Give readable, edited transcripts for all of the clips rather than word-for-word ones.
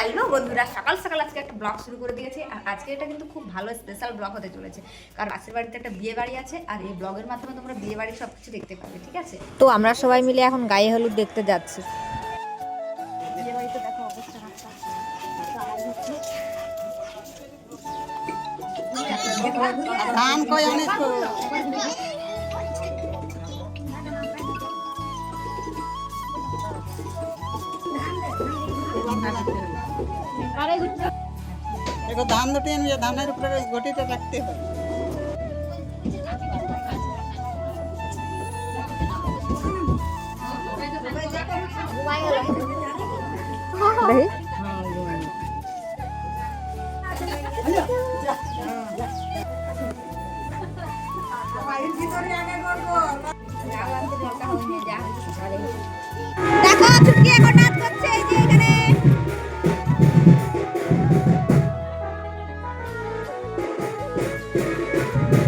Hello বন্ধুরা, সকাল সকাল আজকে একটা ব্লগ শুরু করে দিয়েছি। আর আজকে এটা কিন্তু খুব ভালো স্পেশাল ব্লগ হতে চলেছে, কারণ পাশের বাড়িতে একটা বিয়ে বাড়ি আছে। আর এই ব্লগের মাধ্যমে তোমরা বিয়ে বাড়ির সব কিছু দেখতে পাবে, ঠিক আছে? তো আমরা সবাই মিলে এখন গায়ে হলুদ দেখতে যাচ্ছি। বিয়ে বাড়িতে দেখো অবস্থা রাস্তা ধান কই অনেক এগো ধান দুটি নিয়ে ধানের উপরে গটিটা রাখতে হবে। দেখো চুটকি এখন নাচ করছে এই যে এখানে।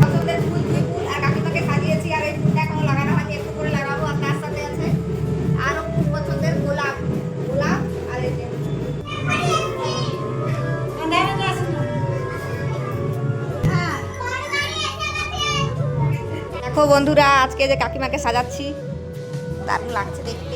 পছন্দের ফুল আর কাকিমাকে সাজিয়েছি। আর এই ফুলটা এখনো লাগানো হয়নি, একটু করে লাগাবো। আর তার সাথে আছে আরো খুব পছন্দের গোলাপ আর এই যে দেখো বন্ধুরা, আজকে যে কাকিমাকে সাজাচ্ছি দারুণ লাগছে দেখতে।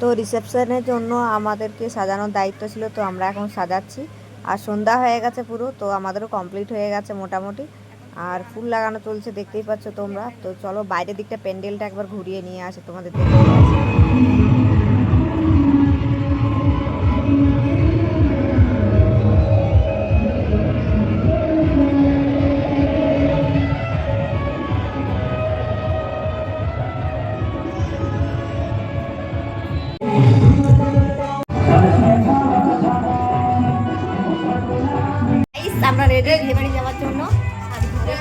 তো রিসেপশনের জন্য আমাদেরকে সাজানোর দায়িত্ব ছিল, তো আমরা এখন সাজাচ্ছি। আর সন্ধ্যা হয়ে গেছে পুরো, তো আমাদেরও কমপ্লিট হয়ে গেছে মোটামুটি। আর ফুল লাগানো চলছে, দেখতেই পাচ্ছ তোমরা। তো চলো বাইরের দিকটা প্যান্ডেলটা একবার ঘুরিয়ে নিয়ে আসে তোমাদের দেখতে। আমরা রেডি বিয়ে বাড়ি যাওয়ার জন্য,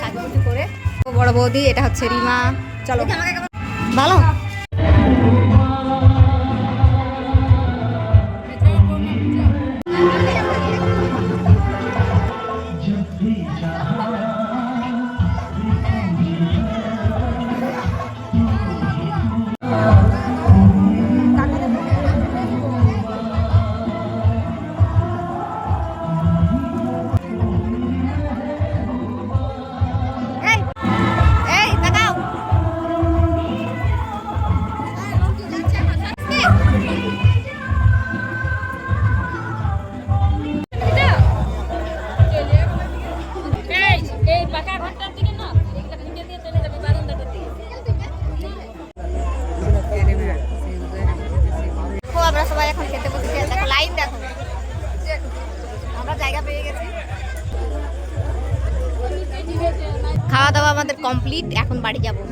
সাজুগুজু করে। বড় বৌদি, এটা হচ্ছে রিমা। চলো ভালো। আমরা সবাই এখন খেতে বসেছি। দেখো লাইন, দেখো আমরা জায়গা পেয়ে গেছি। খাওয়া দাওয়া আমাদের কমপ্লিট, এখন বাড়ি যাবো।